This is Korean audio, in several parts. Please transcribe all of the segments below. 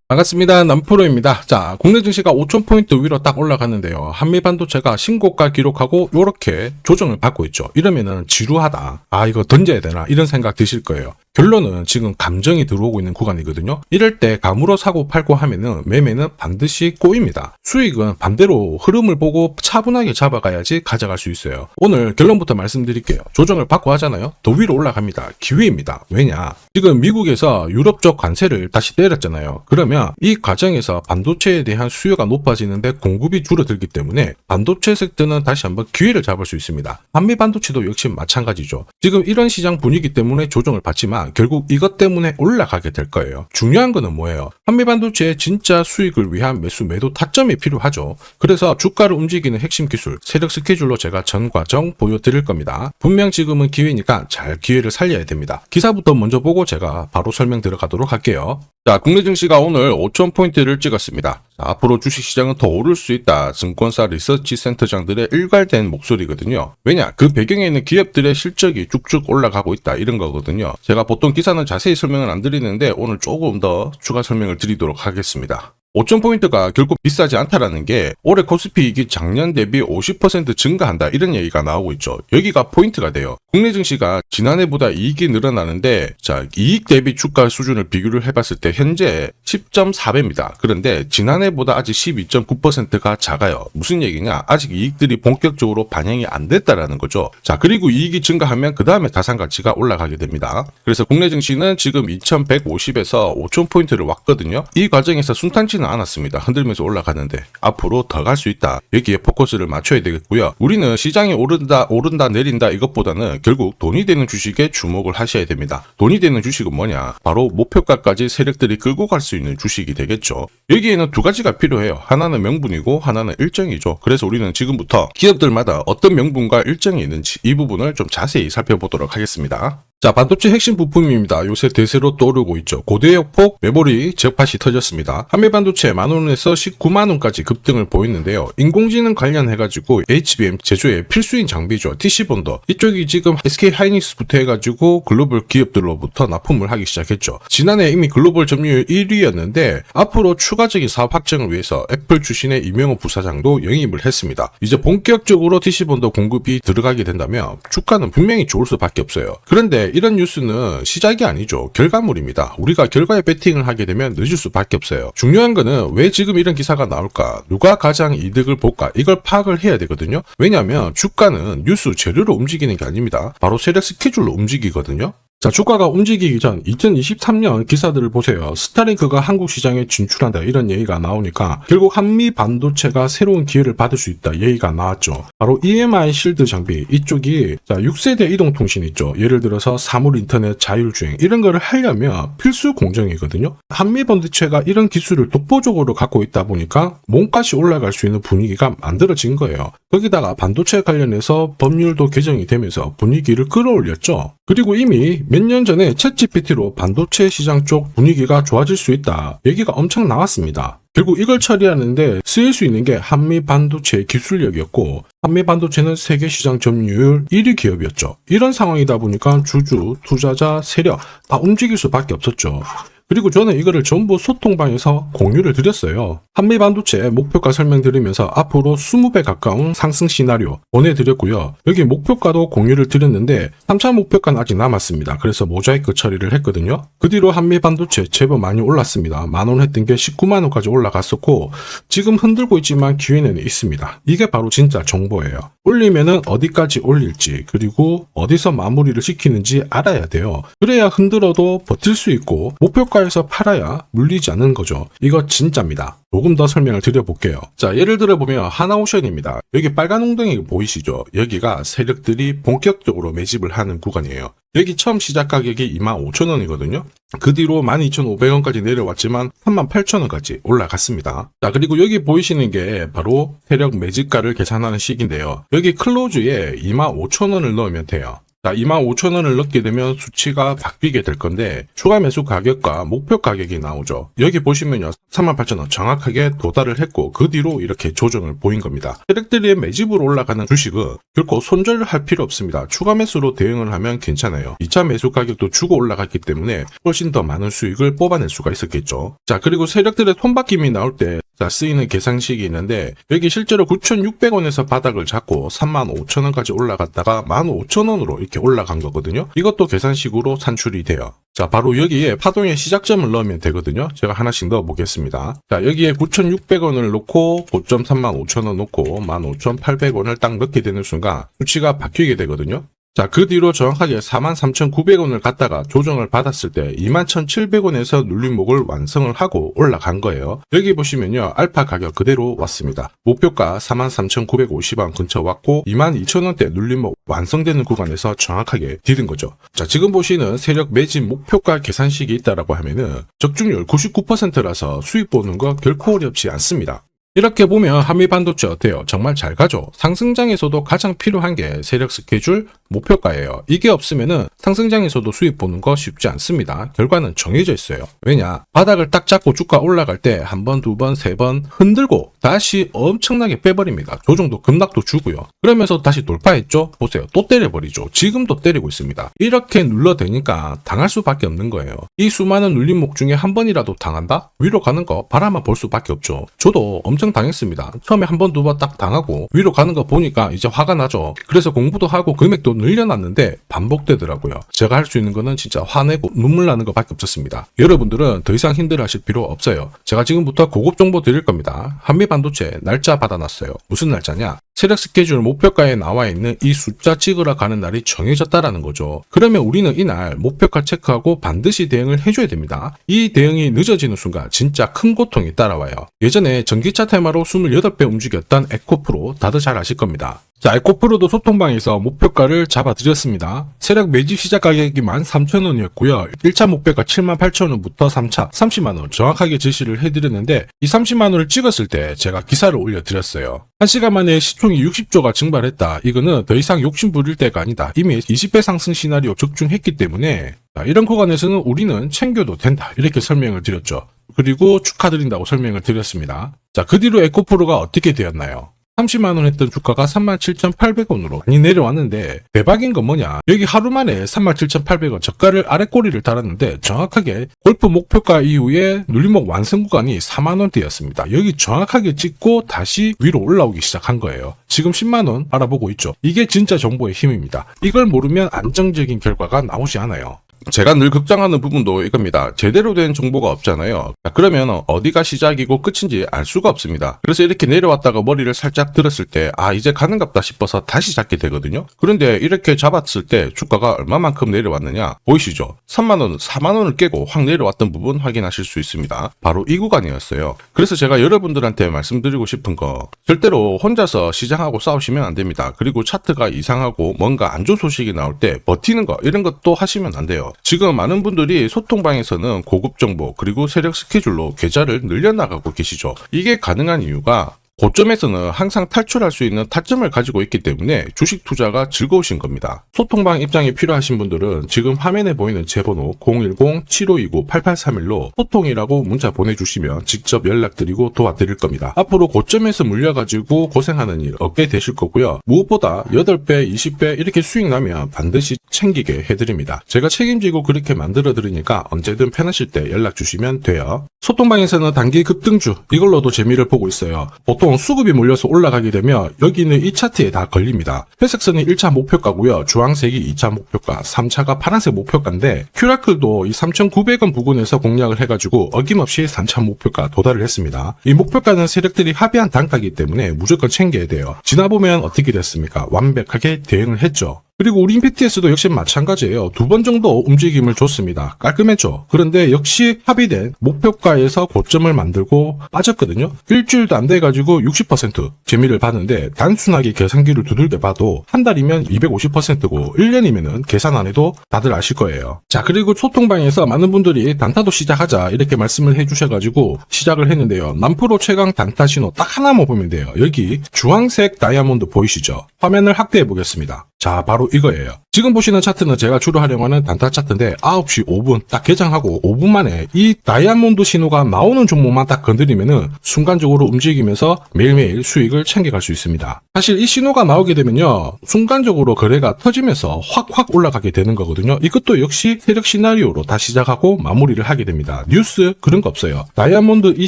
반갑습니다. 남프로입니다. 자, 국내 증시가 5,000포인트 위로 딱 올라갔는데요. 한미반도체가 신고가 기록하고 요렇게 조정을 받고 있죠. 이러면은 지루하다. 아, 이거 던져야 되나? 이런 생각 드실 거예요. 결론은 지금 감정이 들어오고 있는 구간이거든요. 이럴 때 감으로 사고 팔고 하면은 매매는 반드시 꼬입니다. 수익은 반대로 흐름을 보고 차분하게 잡아가야지 가져갈 수 있어요. 오늘 결론부터 말씀드릴게요. 조정을 받고 하잖아요. 더 위로 올라갑니다. 기회입니다. 왜냐? 지금 미국에서 유럽 쪽 관세를 다시 때렸잖아요. 그러면 이 과정에서 반도체에 대한 수요가 높아지는데 공급이 줄어들기 때문에 반도체 섹터는 다시 한번 기회를 잡을 수 있습니다. 한미 반도체도 역시 마찬가지죠. 지금 이런 시장 분위기 때문에 조정을 받지만 결국 이것 때문에 올라가게 될 거예요. 중요한 거는 뭐예요? 한미 반도체의 진짜 수익을 위한 매수 매도 타점이 필요하죠. 그래서 주가를 움직이는 핵심 기술, 세력 스케줄로 제가 전 과정 보여드릴 겁니다. 분명 지금은 기회니까 잘 기회를 살려야 됩니다. 기사부터 먼저 보고 제가 바로 설명 들어가도록 할게요. 자, 국내 증시가 오늘 5,000포인트를 찍었습니다. 자, 앞으로 주식시장은 더 오를 수 있다. 증권사 리서치 센터장들의 일괄된 목소리거든요. 왜냐? 그 배경에 있는 기업들의 실적이 쭉쭉 올라가고 있다. 이런 거거든요. 제가 보통 기사는 자세히 설명을 안 드리는데 오늘 조금 더 추가 설명을 드리도록 하겠습니다. 5,000포인트가 결국 비싸지 않다라는 게 올해 코스피 이익이 작년 대비 50% 증가한다 이런 얘기가 나오고 있죠. 여기가 포인트가 돼요. 국내 증시가 지난해보다 이익이 늘어나는데 자, 이익 대비 주가 수준을 비교를 해봤을 때 현재 10.4배입니다. 그런데 지난해보다 아직 12.9%가 작아요. 무슨 얘기냐? 아직 이익들이 본격적으로 반영이 안 됐다라는 거죠. 자, 그리고 이익이 증가하면 그 다음에 자산가치가 올라가게 됩니다. 그래서 국내 증시는 지금 2150에서 5,000포인트를 왔거든요. 이 과정에서 순탄치는 않았습니다. 흔들면서 올라가는데 앞으로 더 갈 수 있다. 여기에 포커스를 맞춰야 되겠고요. 우리는 시장이 오른다 내린다 이것보다는 결국 돈이 되는 주식에 주목을 하셔야 됩니다. 돈이 되는 주식은 뭐냐? 바로 목표가까지 세력들이 끌고 갈 수 있는 주식이 되겠죠. 여기에는 두 가지가 필요해요. 하나는 명분이고 하나는 일정이죠. 그래서 우리는 지금부터 기업들마다 어떤 명분과 일정이 있는지 이 부분을 좀 자세히 살펴보도록 하겠습니다. 자, 반도체 핵심 부품입니다. 요새 대세로 떠오르고 있죠. 고대역폭 메모리 제팟이 터졌습니다. 한미반도체 만원에서 19만원까지 급등을 보였는데요. 인공지능 관련해가지고 HBM 제조의 필수인 장비죠. TC본더. 이쪽이 지금 SK 하이닉스부터 해가지고 글로벌 기업들로부터 납품을 하기 시작했죠. 지난해 이미 글로벌 점유율 1위였는데 앞으로 추가적인 사업 확장을 위해서 애플 출신의 이명호 부사장도 영입을 했습니다. 이제 본격적으로 TC본더 공급이 들어가게 된다면 주가는 분명히 좋을 수밖에 없어요. 그런데 이런 뉴스는 시작이 아니죠. 결과물입니다. 우리가 결과에 베팅을 하게 되면 늦을 수밖에 없어요. 중요한 거는 왜 지금 이런 기사가 나올까? 누가 가장 이득을 볼까? 이걸 파악을 해야 되거든요. 왜냐하면 주가는 뉴스 재료로 움직이는 게 아닙니다. 바로 세력 스케줄로 움직이거든요. 자, 주가가 움직이기 전 2023년 기사들을 보세요. 스타링크가 한국 시장에 진출한다 이런 얘기가 나오니까 결국 한미 반도체가 새로운 기회를 받을 수 있다 얘기가 나왔죠. 바로 EMI 실드 장비 이쪽이 자 6세대 이동통신 있죠. 예를 들어서 사물 인터넷 자율주행 이런 거를 하려면 필수 공정이거든요. 한미 반도체가 이런 기술을 독보적으로 갖고 있다 보니까 몸값이 올라갈 수 있는 분위기가 만들어진 거예요. 거기다가 반도체 관련해서 법률도 개정이 되면서 분위기를 끌어올렸죠. 그리고 이미 몇 년 전에 챗GPT로 반도체 시장 쪽 분위기가 좋아질 수 있다 얘기가 엄청 나왔습니다. 결국 이걸 처리하는데 쓰일 수 있는 게 한미 반도체 기술력이었고 한미 반도체는 세계 시장 점유율 1위 기업이었죠. 이런 상황이다 보니까 주주, 투자자, 세력 다 움직일 수밖에 없었죠. 그리고 저는 이거를 전부 소통방에서 공유를 드렸어요. 한미 반도체 목표가 설명드리면서 앞으로 20배 가까운 상승 시나리오 보내드렸고요. 여기 목표가도 공유를 드렸는데 3차 목표가는 아직 남았습니다. 그래서 모자이크 처리를 했거든요. 그 뒤로 한미 반도체 제법 많이 올랐습니다. 만원 했던 게 19만원까지 올라갔었고 지금 흔들고 있지만 기회는 있습니다. 이게 바로 진짜 정보예요. 올리면은 어디까지 올릴지 그리고 어디서 마무리를 시키는지 알아야 돼요. 그래야 흔들어도 버틸 수 있고 목표가에서 팔아야 물리지 않는 거죠. 이거 진짜입니다. 조금 더 설명을 드려볼게요. 자, 예를 들어 보면 하나오션입니다. 여기 빨간 웅덩이 보이시죠? 여기가 세력들이 본격적으로 매집을 하는 구간이에요. 여기 처음 시작 가격이 25,000원이거든요. 그 뒤로 12,500원까지 내려왔지만 38,000원까지 올라갔습니다. 자, 그리고 여기 보이시는 게 바로 세력 매집가를 계산하는 식인데요. 여기 클로즈에 25,000원을 넣으면 돼요. 자, 25,000원을 넣게 되면 수치가 바뀌게 될 건데 추가 매수 가격과 목표 가격이 나오죠. 여기 보시면요. 38,000원 정확하게 도달을 했고 그 뒤로 이렇게 조정을 보인 겁니다. 세력들이 매집으로 올라가는 주식은 결코 손절을 할 필요 없습니다. 추가 매수로 대응을 하면 괜찮아요. 2차 매수 가격도 주고 올라갔기 때문에 훨씬 더 많은 수익을 뽑아낼 수가 있었겠죠. 자, 그리고 세력들의 손바뀜이 나올 때 쓰이는 계산식이 있는데 여기 실제로 9,600원에서 바닥을 잡고 35,000원까지 올라갔다가 15,000원으로 이렇게 올라간 거거든요. 이것도 계산식으로 산출이 돼요. 자, 바로 여기에 파동의 시작점을 넣으면 되거든요. 제가 하나씩 넣어 보겠습니다. 자, 여기에 9,600원을 놓고 고점 35,000원 놓고 15,800원을 딱 넣게 되는 순간 수치가 바뀌게 되거든요. 자, 그 뒤로 정확하게 43,900원을 갖다가 조정을 받았을 때 21,700원에서 눌림목을 완성을 하고 올라간 거예요. 여기 보시면요. 알파 가격 그대로 왔습니다. 목표가 43,950원 근처 왔고 22,000원대 눌림목 완성되는 구간에서 정확하게 디딘 거죠. 자, 지금 보시는 세력 매집 목표가 계산식이 있다라고 하면은 적중률 99%라서 수익 보는 거 결코 어렵지 않습니다. 이렇게 보면 한미반도체 어때요? 정말 잘 가죠? 상승장에서도 가장 필요한 게 세력 스케줄, 목표가예요. 이게 없으면은 상승장에서도 수익 보는 거 쉽지 않습니다. 결과는 정해져 있어요. 왜냐? 바닥을 딱 잡고 주가 올라갈 때 한 번, 두 번, 세 번 흔들고 다시 엄청나게 빼버립니다. 조정도 급락도 주고요. 그러면서 다시 돌파했죠? 보세요. 또 때려버리죠. 지금도 때리고 있습니다. 이렇게 눌러대니까 당할 수밖에 없는 거예요. 이 수많은 눌림목 중에 한 번이라도 당한다? 위로 가는 거 바라만 볼 수밖에 없죠. 저도 엄청 당했습니다. 처음에 한 번, 두 번 딱 당하고 위로 가는 거 보니까 이제 화가 나죠. 그래서 공부도 하고 금액도 늘려놨는데 반복되더라고요. 제가 할 수 있는 거는 진짜 화내고 눈물 나는 것밖에 없었습니다. 여러분들은 더 이상 힘들어하실 필요 없어요. 제가 지금부터 고급 정보 드릴 겁니다. 한미반도체 날짜 받아놨어요. 무슨 날짜냐? 세력 스케줄 목표가에 나와 있는 이 숫자 찍으러 가는 날이 정해졌다라는 거죠. 그러면 우리는 이날 목표가 체크하고 반드시 대응을 해줘야 됩니다. 이 대응이 늦어지는 순간 진짜 큰 고통이 따라와요. 예전에 전기차 테마로 28배 움직였던 에코프로 다들 잘 아실 겁니다. 자, 에코프로도 소통방에서 목표가를 잡아드렸습니다. 세력 매집 시작 가격이 13,000원이었고요. 1차 목표가 78,000원부터 3차 30만원 정확하게 제시를 해드렸는데 이 30만원을 찍었을 때 제가 기사를 올려드렸어요. 1시간 만에 시총이 60조가 증발했다. 이거는 더 이상 욕심 부릴 때가 아니다. 이미 20배 상승 시나리오 적중했기 때문에 이런 구간에서는 우리는 챙겨도 된다. 이렇게 설명을 드렸죠. 그리고 축하드린다고 설명을 드렸습니다. 자, 그 뒤로 에코프로가 어떻게 되었나요? 30만원 했던 주가가 37,800원으로 많이 내려왔는데 대박인 건 뭐냐? 여기 하루 만에 37,800원 저가를 아래꼬리를 달았는데 정확하게 골프 목표가 이후에 눌림목 완성 구간이 4만원대였습니다. 여기 정확하게 찍고 다시 위로 올라오기 시작한 거예요. 지금 10만원 알아보고 있죠. 이게 진짜 정보의 힘입니다. 이걸 모르면 안정적인 결과가 나오지 않아요. 제가 늘 걱정하는 부분도 이겁니다. 제대로 된 정보가 없잖아요. 그러면 어디가 시작이고 끝인지 알 수가 없습니다. 그래서 이렇게 내려왔다가 머리를 살짝 들었을 때 이제 가는갑다 싶어서 다시 잡게 되거든요. 그런데 이렇게 잡았을 때 주가가 얼마만큼 내려왔느냐 보이시죠? 3만원, 4만원을 깨고 확 내려왔던 부분 확인하실 수 있습니다. 바로 이 구간이었어요. 그래서 제가 여러분들한테 말씀드리고 싶은 거 절대로 혼자서 시장하고 싸우시면 안 됩니다. 그리고 차트가 이상하고 뭔가 안 좋은 소식이 나올 때 버티는 거 이런 것도 하시면 안 돼요. 지금 많은 분들이 소통방에서는 고급 정보 그리고 세력 스케줄로 계좌를 늘려나가고 계시죠. 이게 가능한 이유가 고점에서는 항상 탈출할 수 있는 타점을 가지고 있기 때문에 주식 투자가 즐거우신 겁니다. 소통방 입장이 필요하신 분들은 지금 화면에 보이는 제 번호 010-7529-8831로 소통이라고 문자 보내주시면 직접 연락드리고 도와드릴 겁니다. 앞으로 고점에서 물려가지고 고생하는 일 없게 되실 거고요. 무엇보다 8배, 20배 이렇게 수익 나면 반드시 챙기게 해드립니다. 제가 책임지고 그렇게 만들어드리니까 언제든 편하실 때 연락 주시면 돼요. 소통방에서는 단기 급등주 이걸로도 재미를 보고 있어요. 보통 수급이 몰려서 올라가게 되면 여기는 이 차트에 다 걸립니다. 회색선이 1차 목표가고요. 주황색이 2차 목표가, 3차가 파란색 목표가인데 큐라클도 이 3,900원 부근에서 공략을 해가지고 어김없이 3차 목표가 도달을 했습니다. 이 목표가는 세력들이 합의한 단가이기 때문에 무조건 챙겨야 돼요. 지나보면 어떻게 됐습니까? 완벽하게 대응을 했죠. 그리고 우리 임팩트에서도 역시 마찬가지예요. 2번 정도 움직임을 줬습니다. 깔끔했죠. 그런데 역시 합의된 목표가에서 고점을 만들고 빠졌거든요. 일주일도 안 돼가지고 60% 재미를 봤는데 단순하게 계산기를 두들겨 봐도 한 달이면 250%고 1년이면은 계산 안 해도 다들 아실 거예요. 자, 그리고 소통방에서 많은 분들이 단타도 시작하자 이렇게 말씀을 해주셔가지고 시작을 했는데요. 남프로 최강 단타 신호 딱 하나만 보면 돼요. 여기 주황색 다이아몬드 보이시죠? 화면을 확대해 보겠습니다. 자, 바로 이거예요. 지금 보시는 차트는 제가 주로 활용하는 단타 차트인데 9시 5분 딱 개장하고 5분 만에 이 다이아몬드 신호가 나오는 종목만 딱 건드리면은 순간적으로 움직이면서 매일매일 수익을 챙겨갈 수 있습니다. 사실 이 신호가 나오게 되면요, 순간적으로 거래가 터지면서 확 올라가게 되는 거거든요. 이것도 역시 세력 시나리오로 다 시작하고 마무리를 하게 됩니다. 뉴스 그런 거 없어요. 다이아몬드 이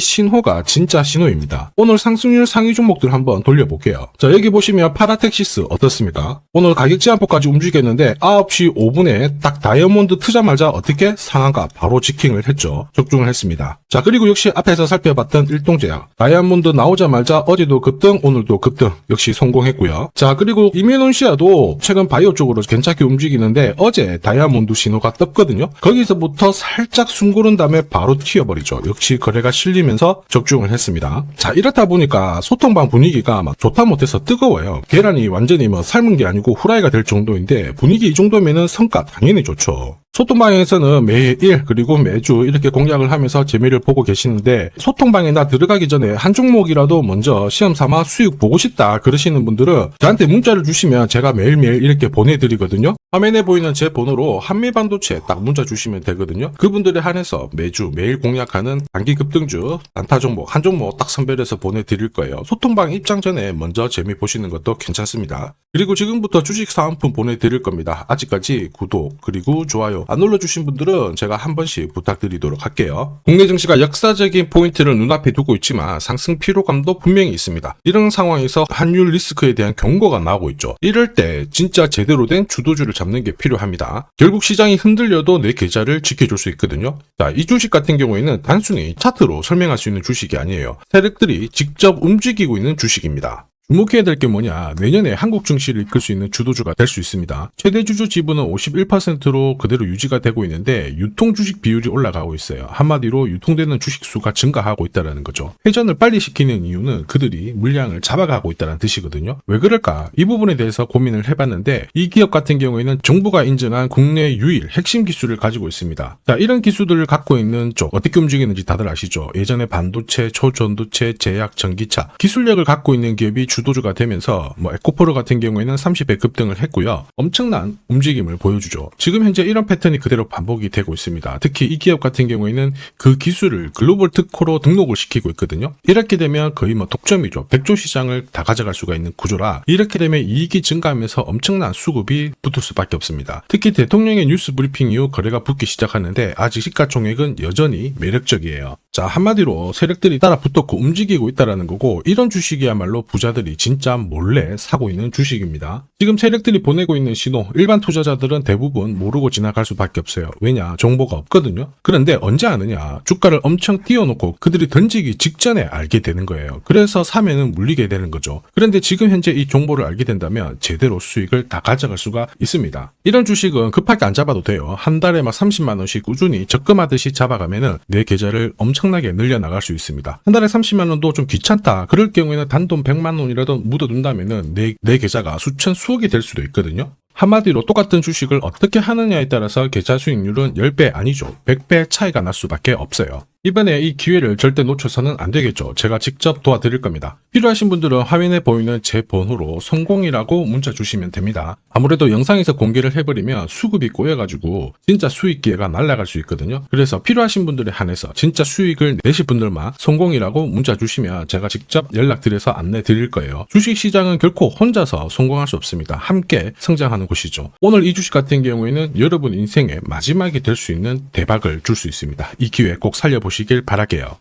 신호가 진짜 신호입니다. 오늘 상승률 상위 종목들 한번 돌려볼게요. 자, 여기 보시면 파라텍시스 어떻습니까? 오늘 가격 제한폭까지 움직였는데 9시 5분에 딱 다이아몬드 트자마자 어떻게 상한가 바로 지킹을 했죠. 적중을 했습니다. 자, 그리고 역시 앞에서 살펴봤던 일동제약 다이아몬드 나오자마자 어제도 급등 오늘도 급등 역시 성공했고요. 자, 그리고 이메논시아도 최근 바이오 쪽으로 괜찮게 움직이는데 어제 다이아몬드 신호가 떴거든요. 거기서부터 살짝 숨고른 다음에 바로 튀어버리죠. 역시 거래가 실리면서 적중을 했습니다. 자, 이렇다 보니까 소통방 분위기가 막 좋다 못해서 뜨거워요. 계란이 완전히 뭐 삶은 게 아니고 후라이가 될 정도인데 분위기 이 정도면은 성과 당연히 좋죠. 소통방에서는 매일 그리고 매주 이렇게 공략을 하면서 재미를 보고 계시는데 소통방에 나 들어가기 전에 한 종목이라도 먼저 시험 삼아 수익 보고 싶다 그러시는 분들은 저한테 문자를 주시면 제가 매일매일 이렇게 보내드리거든요. 화면에 보이는 제 번호로 한미반도체 딱 문자 주시면 되거든요. 그분들에 한해서 매주 매일 공략하는 단기 급등주 단타 종목 한 종목 딱 선별해서 보내드릴 거예요. 소통방 입장 전에 먼저 재미 보시는 것도 괜찮습니다. 그리고 지금부터 주식 사은품 보내드릴 겁니다. 아직까지 구독 그리고 좋아요 안 눌러주신 분들은 제가 한 번씩 부탁드리도록 할게요. 국내 증시가 역사적인 포인트를 눈앞에 두고 있지만 상승 피로감도 분명히 있습니다. 이런 상황에서 환율 리스크에 대한 경고가 나오고 있죠. 이럴 때 진짜 제대로 된 주도주를 잡는 게 필요합니다. 결국 시장이 흔들려도 내 계좌를 지켜줄 수 있거든요. 자, 이 주식 같은 경우에는 단순히 차트로 설명할 수 있는 주식이 아니에요. 세력들이 직접 움직이고 있는 주식입니다. 주목해야 될 게 뭐냐, 내년에 한국 증시를 이끌 수 있는 주도주가 될 수 있습니다. 최대 주주 지분은 51%로 그대로 유지가 되고 있는데 유통 주식 비율이 올라가고 있어요. 한마디로 유통되는 주식 수가 증가하고 있다는 거죠. 회전을 빨리 시키는 이유는 그들이 물량을 잡아가고 있다는 뜻이거든요. 왜 그럴까? 이 부분에 대해서 고민을 해봤는데 이 기업 같은 경우에는 정부가 인정한 국내 유일 핵심 기술을 가지고 있습니다. 자, 이런 기술들을 갖고 있는 쪽 어떻게 움직이는지 다들 아시죠? 예전에 반도체, 초전도체, 제약, 전기차 기술력을 갖고 있는 기업이 주도주가 되면서 에코프로 같은 경우에는 30배 급등을 했고요. 엄청난 움직임을 보여주죠. 지금 현재 이런 패턴이 그대로 반복이 되고 있습니다. 특히 이 기업 같은 경우에는 그 기술을 글로벌 특허로 등록을 시키고 있거든요. 이렇게 되면 거의 독점이죠. 100조 시장을 다 가져갈 수가 있는 구조라 이렇게 되면 이익이 증가하면서 엄청난 수급이 붙을 수밖에 없습니다. 특히 대통령의 뉴스 브리핑 이후 거래가 붙기 시작하는데 아직 시가총액은 여전히 매력적이에요. 자, 한마디로 세력들이 따라 붙었고 움직이고 있다는 거고 이런 주식이야말로 부자들이 진짜 몰래 사고 있는 주식입니다. 지금 세력들이 보내고 있는 신호 일반 투자자들은 대부분 모르고 지나갈 수밖에 없어요. 왜냐? 정보가 없거든요. 그런데 언제 아느냐? 주가를 엄청 띄워놓고 그들이 던지기 직전에 알게 되는 거예요. 그래서 사면은 물리게 되는 거죠. 그런데 지금 현재 이 정보를 알게 된다면 제대로 수익을 다 가져갈 수가 있습니다. 이런 주식은 급하게 안 잡아도 돼요. 한 달에 30만 원씩 꾸준히 적금하듯이 잡아가면은 내 계좌를 엄청나게 늘려나갈 수 있습니다. 한 달에 30만 원도 좀 귀찮다. 그럴 경우에는 단돈 100만 원이라도 묻어둔다면은 내 계좌가 수천 수억이 될 수도 있거든요. 한마디로 똑같은 주식을 어떻게 하느냐에 따라서 계좌 수익률은 10배 아니죠. 100배 차이가 날 수밖에 없어요. 이번에 이 기회를 절대 놓쳐서는 안 되겠죠. 제가 직접 도와드릴 겁니다. 필요하신 분들은 화면에 보이는 제 번호로 성공이라고 문자 주시면 됩니다. 아무래도 영상에서 공개를 해버리면 수급이 꼬여가지고 진짜 수익 기회가 날아갈 수 있거든요. 그래서 필요하신 분들에 한해서 진짜 수익을 내실 분들만 성공이라고 문자 주시면 제가 직접 연락드려서 안내 드릴 거예요. 주식시장은 결코 혼자서 성공할 수 없습니다. 함께 성장하는 곳이죠. 오늘 이 주식 같은 경우에는 여러분 인생의 마지막이 될 수 있는 대박을 줄 수 있습니다. 이 기회 꼭 살려보시길 바랄게요.